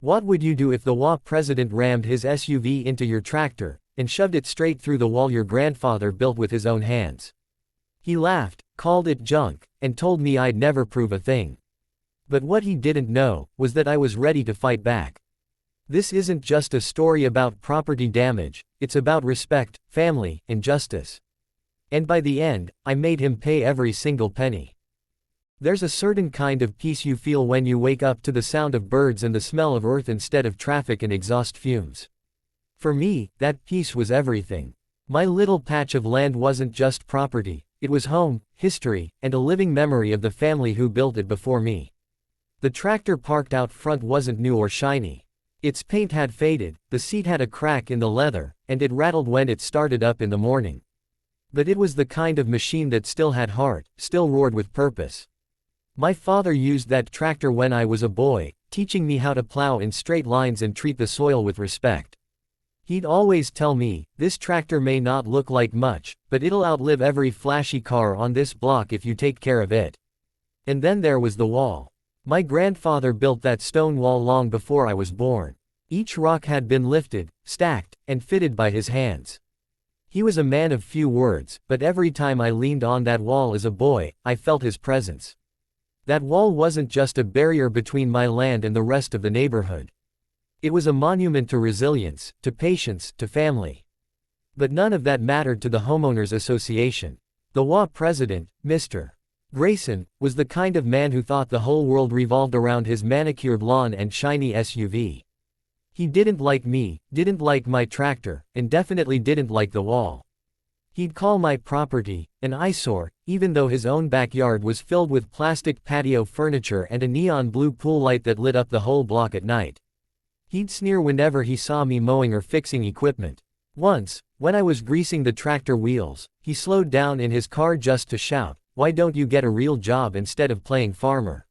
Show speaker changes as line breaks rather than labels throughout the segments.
What would you do if the HOA president rammed his SUV into your tractor and shoved it straight through the wall your grandfather built with his own hands? He laughed, called it junk, and told me I'd never prove a thing. But what he didn't know was that I was ready to fight back. This isn't just a story about property damage, it's about respect, family, and justice. And by the end, I made him pay every single penny. There's a certain kind of peace you feel when you wake up to the sound of birds and the smell of earth instead of traffic and exhaust fumes. For me, that peace was everything. My little patch of land wasn't just property, it was home, history, and a living memory of the family who built it before me. The tractor parked out front wasn't new or shiny. Its paint had faded, the seat had a crack in the leather, and it rattled when it started up in the morning. But it was the kind of machine that still had heart, still roared with purpose. My father used that tractor when I was a boy, teaching me how to plow in straight lines and treat the soil with respect. He'd always tell me, this tractor may not look like much, but it'll outlive every flashy car on this block if you take care of it. And then there was the wall. My grandfather built that stone wall long before I was born. Each rock had been lifted, stacked, and fitted by his hands. He was a man of few words, but every time I leaned on that wall as a boy, I felt his presence. That wall wasn't just a barrier between my land and the rest of the neighborhood. It was a monument to resilience, to patience, to family. But none of that mattered to the homeowners association. The HOA president, Mr. Grayson, was the kind of man who thought the whole world revolved around his manicured lawn and shiny SUV. He didn't like me, didn't like my tractor, and definitely didn't like the wall. He'd call my property an eyesore, even though his own backyard was filled with plastic patio furniture and a neon blue pool light that lit up the whole block at night. He'd sneer whenever he saw me mowing or fixing equipment. Once, when I was greasing the tractor wheels, he slowed down in his car just to shout, "Why don't you get a real job instead of playing farmer?"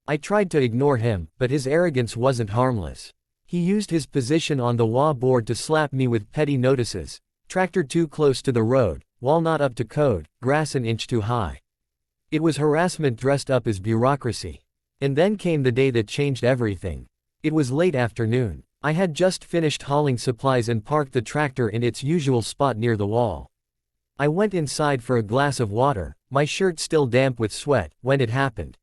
I tried to ignore him, but his arrogance wasn't harmless. He used his position on the HOA board to slap me with petty notices: tractor too close to the road, wall not up to code, grass an inch too high. It was harassment dressed up as bureaucracy. And then came the day that changed everything. It was late afternoon. I had just finished hauling supplies and parked the tractor in its usual spot near the wall. I went inside for a glass of water, my shirt still damp with sweat, when it happened.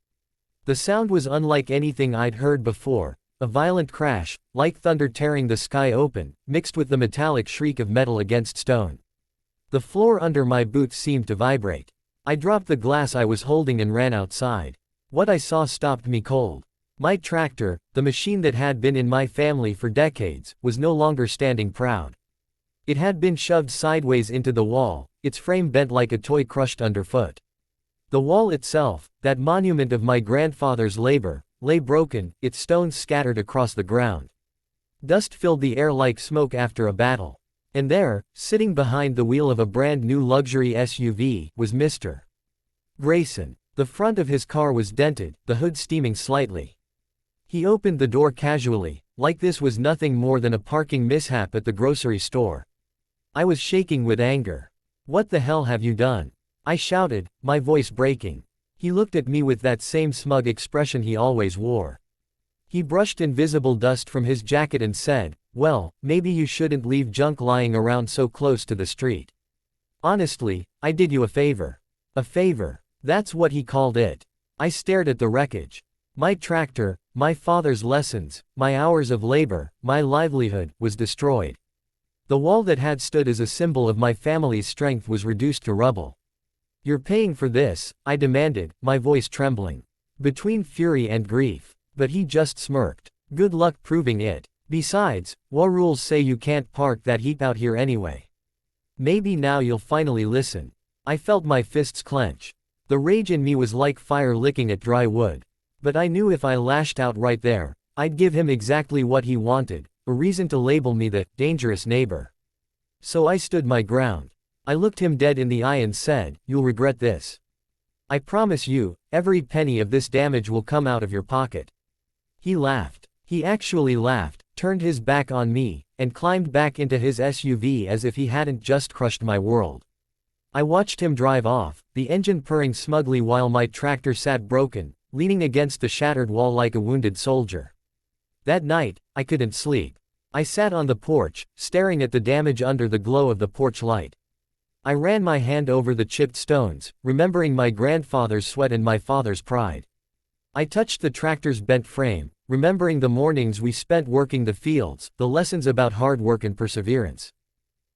The sound was unlike anything I'd heard before, a violent crash, like thunder tearing the sky open, mixed with the metallic shriek of metal against stone. The floor under my boots seemed to vibrate. I dropped the glass I was holding and ran outside. What I saw stopped me cold. My tractor, the machine that had been in my family for decades, was no longer standing proud. It had been shoved sideways into the wall, its frame bent like a toy crushed underfoot. The wall itself, that monument of my grandfather's labor, lay broken, its stones scattered across the ground. Dust filled the air like smoke after a battle. And there, sitting behind the wheel of a brand new luxury SUV, was Mr. Grayson. The front of his car was dented, the hood steaming slightly. He opened the door casually, like this was nothing more than a parking mishap at the grocery store. I was shaking with anger. "What the hell have you done?" I shouted, my voice breaking. He looked at me with that same smug expression he always wore. He brushed invisible dust from his jacket and said, "Well, maybe you shouldn't leave junk lying around so close to the street. Honestly, I did you a favor." A favor. That's what he called it. I stared at the wreckage. My tractor, my father's lessons, my hours of labor, my livelihood, was destroyed. The wall that had stood as a symbol of my family's strength was reduced to rubble. "You're paying for this," I demanded, my voice trembling. Between fury and grief. But he just smirked. "Good luck proving it. Besides, what rules say you can't park that heap out here anyway? Maybe now you'll finally listen." I felt my fists clench. The rage in me was like fire licking at dry wood. But I knew if I lashed out right there, I'd give him exactly what he wanted, a reason to label me the dangerous neighbor. So I stood my ground. I looked him dead in the eye and said, "You'll regret this. I promise you, every penny of this damage will come out of your pocket." He laughed. He actually laughed, turned his back on me, and climbed back into his SUV as if he hadn't just crushed my world. I watched him drive off, the engine purring smugly while my tractor sat broken, leaning against the shattered wall like a wounded soldier. That night, I couldn't sleep. I sat on the porch, staring at the damage under the glow of the porch light. I ran my hand over the chipped stones, remembering my grandfather's sweat and my father's pride. I touched the tractor's bent frame, remembering the mornings we spent working the fields, the lessons about hard work and perseverance.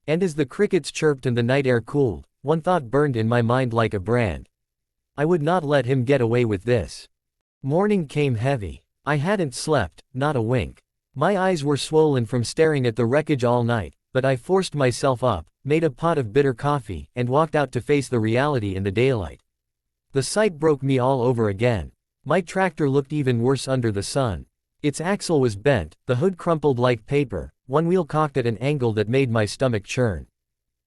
And as the crickets chirped and the night air cooled, one thought burned in my mind like a brand. I would not let him get away with this. Morning came heavy. I hadn't slept, not a wink. My eyes were swollen from staring at the wreckage all night, but I forced myself up, made a pot of bitter coffee, and walked out to face the reality in the daylight. The sight broke me all over again. My tractor looked even worse under the sun. Its axle was bent, the hood crumpled like paper, one wheel cocked at an angle that made my stomach churn.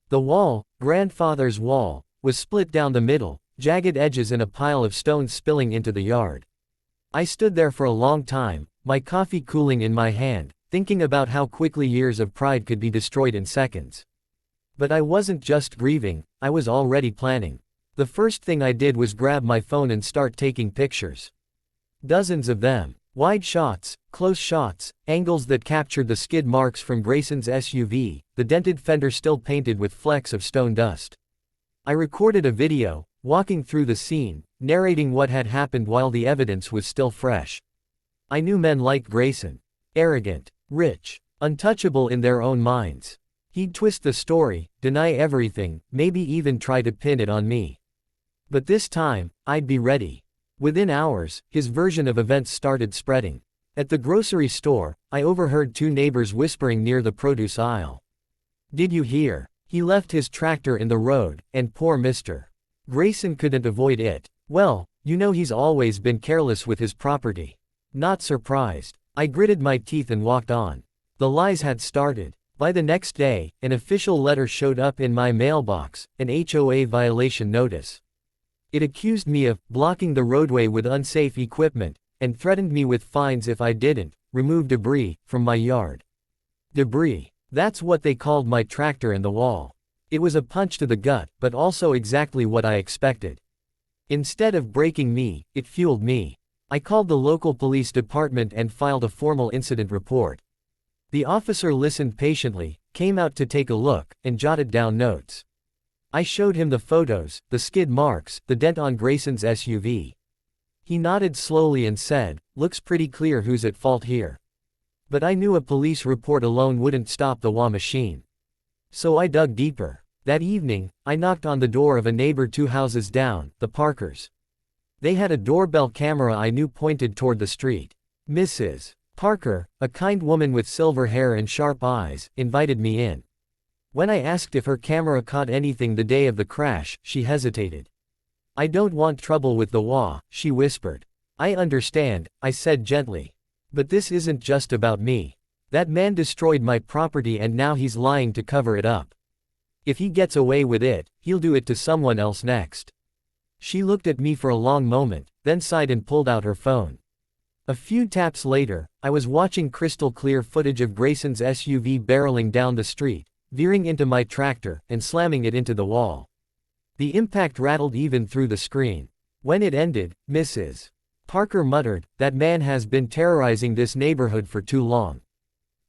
The wall, grandfather's wall, was split down the middle, jagged edges and a pile of stones spilling into the yard. I stood there for a long time, my coffee cooling in my hand, thinking about how quickly years of pride could be destroyed in seconds. But I wasn't just grieving, I was already planning. The first thing I did was grab my phone and start taking pictures. Dozens of them. Wide shots, close shots, angles that captured the skid marks from Grayson's SUV, the dented fender still painted with flecks of stone dust. I recorded a video, walking through the scene, narrating what had happened while the evidence was still fresh. I knew men like Grayson. Arrogant, rich, untouchable in their own minds. He'd twist the story, deny everything, maybe even try to pin it on me. But this time, I'd be ready. Within hours, his version of events started spreading. At the grocery store, I overheard two neighbors whispering near the produce aisle. "Did you hear? He left his tractor in the road, and poor Mr. Grayson couldn't avoid it. Well, you know he's always been careless with his property." Not surprised. I gritted my teeth and walked on. The lies had started. By the next day, an official letter showed up in my mailbox, an HOA violation notice. It accused me of blocking the roadway with unsafe equipment, and threatened me with fines if I didn't remove debris from my yard. Debris. That's what they called my tractor and the wall. It was a punch to the gut, but also exactly what I expected. Instead of breaking me, it fueled me. I called the local police department and filed a formal incident report. The officer listened patiently, came out to take a look, and jotted down notes. I showed him the photos, the skid marks, the dent on Grayson's SUV. He nodded slowly and said, "Looks pretty clear who's at fault here." But I knew a police report alone wouldn't stop the HOA machine. So I dug deeper. That evening, I knocked on the door of a neighbor 2 houses down, the Parkers. They had a doorbell camera I knew pointed toward the street. Mrs. Parker, a kind woman with silver hair and sharp eyes, invited me in. When I asked if her camera caught anything the day of the crash, she hesitated. "I don't want trouble with the HOA," she whispered. "I understand," I said gently. "But this isn't just about me. That man destroyed my property and now he's lying to cover it up. If he gets away with it, he'll do it to someone else next." She looked at me for a long moment, then sighed and pulled out her phone. A few taps later, I was watching crystal clear footage of Grayson's SUV barreling down the street, veering into my tractor, and slamming it into the wall. The impact rattled even through the screen. When it ended, Mrs. Parker muttered, "That man has been terrorizing this neighborhood for too long.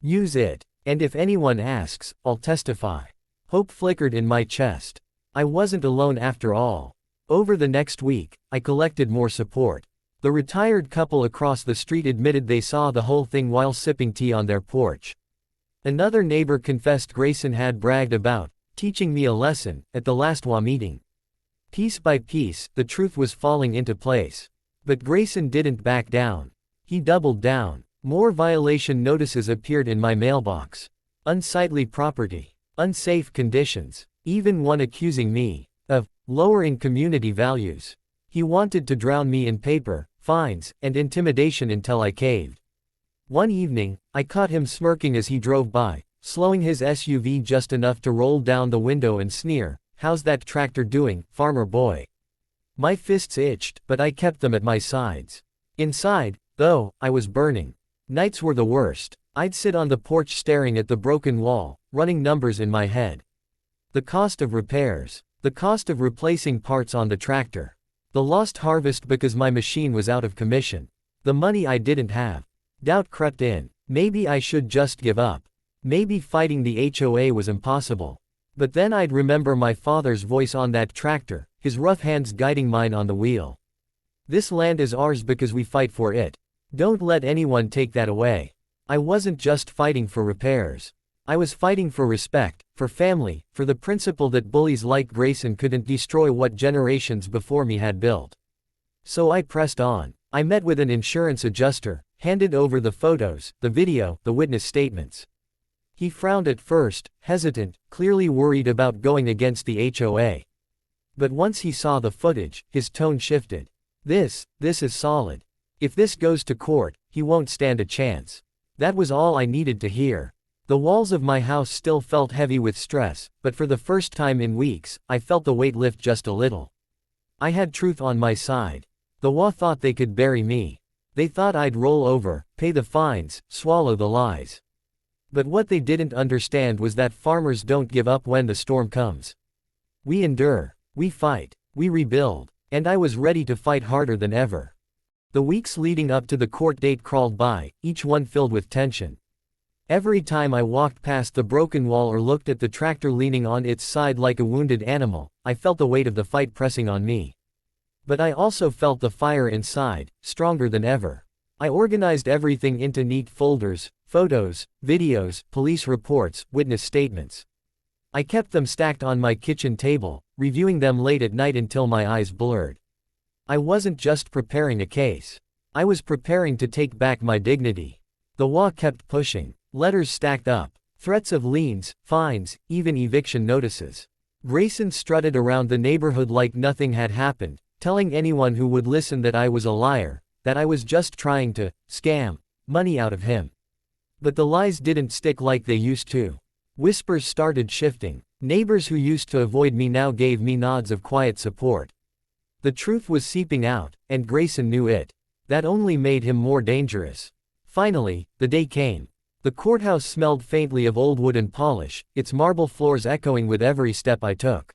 Use it, and if anyone asks, I'll testify." Hope flickered in my chest. I wasn't alone after all. Over the next week, I collected more support. The retired couple across the street admitted they saw the whole thing while sipping tea on their porch. Another neighbor confessed Grayson had bragged about teaching me a lesson at the last HOA meeting. Piece by piece, the truth was falling into place. But Grayson didn't back down. He doubled down. More violation notices appeared in my mailbox. Unsightly property. Unsafe conditions. Even one accusing me of lowering community values. He wanted to drown me in paper, fines, and intimidation until I caved. One evening, I caught him smirking as he drove by, slowing his SUV just enough to roll down the window and sneer, "How's that tractor doing, farmer boy?" My fists itched, but I kept them at my sides. Inside, though, I was burning. Nights were the worst. I'd sit on the porch staring at the broken wall, running numbers in my head. The cost of repairs. The cost of replacing parts on the tractor. The lost harvest because my machine was out of commission. The money I didn't have. Doubt crept in. Maybe I should just give up. Maybe fighting the HOA was impossible. But then I'd remember my father's voice on that tractor, his rough hands guiding mine on the wheel. This land is ours because we fight for it. Don't let anyone take that away. I wasn't just fighting for repairs. I was fighting for respect, for family, for the principle that bullies like Grayson couldn't destroy what generations before me had built. So I pressed on. I met with an insurance adjuster, handed over the photos, the video, the witness statements. He frowned at first, hesitant, clearly worried about going against the HOA. But once he saw the footage, his tone shifted. This is solid. If this goes to court, he won't stand a chance. That was all I needed to hear. The walls of my house still felt heavy with stress, but for the first time in weeks, I felt the weight lift just a little. I had truth on my side. The HOA thought they could bury me. They thought I'd roll over, pay the fines, swallow the lies. But what they didn't understand was that farmers don't give up when the storm comes. We endure, we fight, we rebuild, and I was ready to fight harder than ever. The weeks leading up to the court date crawled by, each one filled with tension. Every time I walked past the broken wall or looked at the tractor leaning on its side like a wounded animal, I felt the weight of the fight pressing on me. But I also felt the fire inside, stronger than ever. I organized everything into neat folders: photos, videos, police reports, witness statements. I kept them stacked on my kitchen table, reviewing them late at night until my eyes blurred. I wasn't just preparing a case. I was preparing to take back my dignity. The HOA kept pushing. Letters stacked up. Threats of liens, fines, even eviction notices. Grayson strutted around the neighborhood like nothing had happened, telling anyone who would listen that I was a liar, that I was just trying to scam money out of him. But the lies didn't stick like they used to. Whispers started shifting. Neighbors who used to avoid me now gave me nods of quiet support. The truth was seeping out, and Grayson knew it. That only made him more dangerous. Finally, the day came. The courthouse smelled faintly of old wood and polish, its marble floors echoing with every step I took.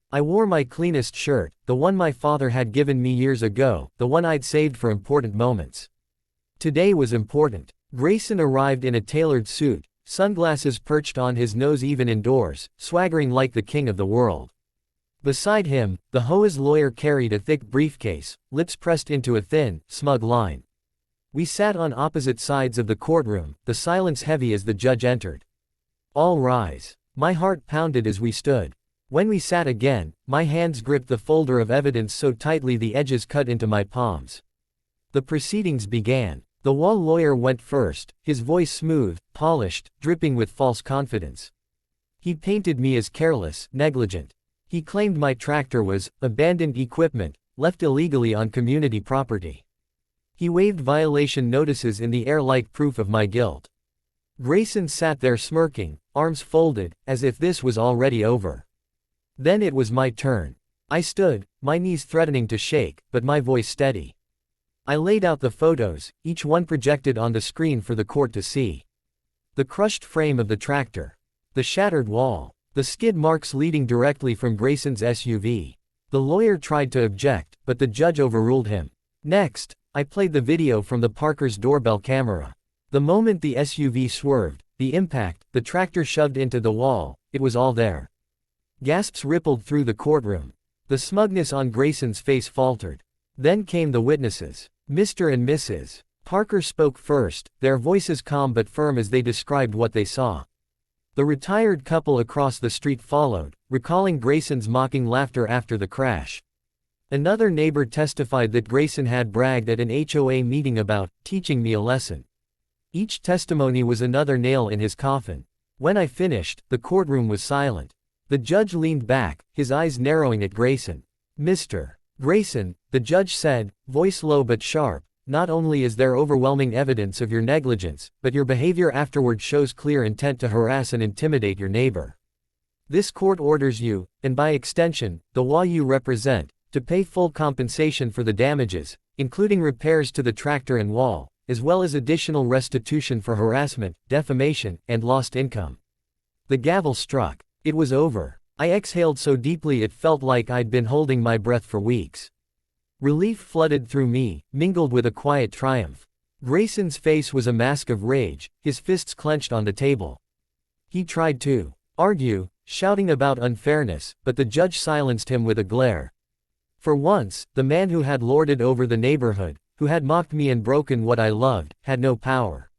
I wore my cleanest shirt, the one my father had given me years ago, the one I'd saved for important moments. Today was important. Grayson arrived in a tailored suit, sunglasses perched on his nose even indoors, swaggering like the king of the world. Beside him, the HOA's lawyer carried a thick briefcase, lips pressed into a thin, smug line. We sat on opposite sides of the courtroom, the silence heavy as the judge entered. All rise. My heart pounded as we stood. When we sat again, my hands gripped the folder of evidence so tightly the edges cut into my palms. The proceedings began. The HOA lawyer went first, his voice smooth, polished, dripping with false confidence. He painted me as careless, negligent. He claimed my tractor was abandoned equipment, left illegally on community property. He waved violation notices in the air like proof of my guilt. Grayson sat there smirking, arms folded, as if this was already over. Then it was my turn. I stood, my knees threatening to shake, but my voice steady. I laid out the photos, each one projected on the screen for the court to see. The crushed frame of the tractor. The shattered wall. The skid marks leading directly from Grayson's SUV. The lawyer tried to object, but the judge overruled him. Next, I played the video from the Parker's doorbell camera. The moment the SUV swerved, the impact, the tractor shoved into the wall, it was all there. Gasps rippled through the courtroom. The smugness on Grayson's face faltered. Then came the witnesses. Mr. and Mrs. Parker spoke first, their voices calm but firm as they described what they saw. The retired couple across the street followed, recalling Grayson's mocking laughter after the crash. Another neighbor testified that Grayson had bragged at an HOA meeting about teaching me a lesson. Each testimony was another nail in his coffin. When I finished, the courtroom was silent. The judge leaned back, his eyes narrowing at Grayson. Mr. Grayson, the judge said, voice low but sharp, not only is there overwhelming evidence of your negligence, but your behavior afterward shows clear intent to harass and intimidate your neighbor. This court orders you, and by extension, the HOA you represent, to pay full compensation for the damages, including repairs to the tractor and wall, as well as additional restitution for harassment, defamation, and lost income. The gavel struck. It was over. I exhaled so deeply it felt like I'd been holding my breath for weeks. Relief flooded through me, mingled with a quiet triumph. Grayson's face was a mask of rage, his fists clenched on the table. He tried to argue, shouting about unfairness, but the judge silenced him with a glare. For once, the man who had lorded over the neighborhood, who had mocked me and broken what I loved, had no power.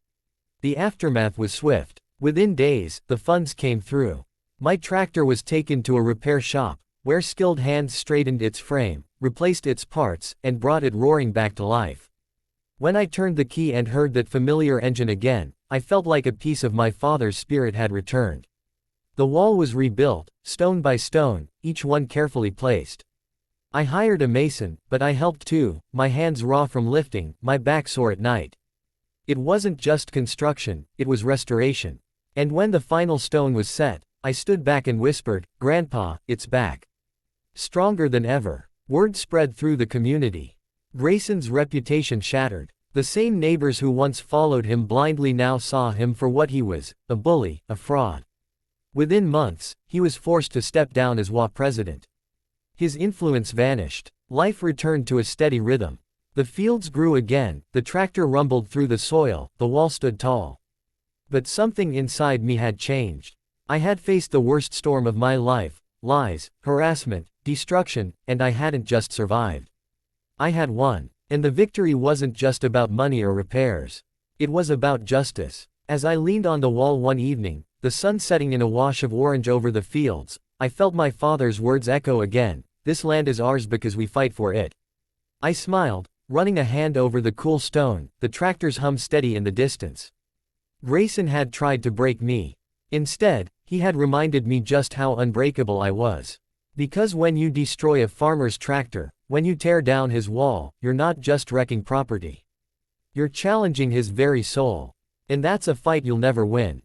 The aftermath was swift. Within days, the funds came through. My tractor was taken to a repair shop, where skilled hands straightened its frame, replaced its parts, and brought it roaring back to life. When I turned the key and heard that familiar engine again, I felt like a piece of my father's spirit had returned. The wall was rebuilt, stone by stone, each one carefully placed. I hired a mason, but I helped too, my hands raw from lifting, my back sore at night. It wasn't just construction, it was restoration. And when the final stone was set, I stood back and whispered, "Grandpa, it's back." Stronger than ever. Word spread through the community. Grayson's reputation shattered. The same neighbors who once followed him blindly now saw him for what he was, a bully, a fraud. Within months, he was forced to step down as HOA president. His influence vanished. Life returned to a steady rhythm. The fields grew again, the tractor rumbled through the soil, the wall stood tall. But something inside me had changed. I had faced the worst storm of my life, lies, harassment, destruction, and I hadn't just survived. I had won. And the victory wasn't just about money or repairs. It was about justice. As I leaned on the wall one evening, the sun setting in a wash of orange over the fields, I felt my father's words echo again, "This land is ours because we fight for it." I smiled, running a hand over the cool stone, the tractor's hum steady in the distance. Grayson had tried to break me. Instead, he had reminded me just how unbreakable I was. Because when you destroy a farmer's tractor, when you tear down his wall, you're not just wrecking property. You're challenging his very soul. And that's a fight you'll never win.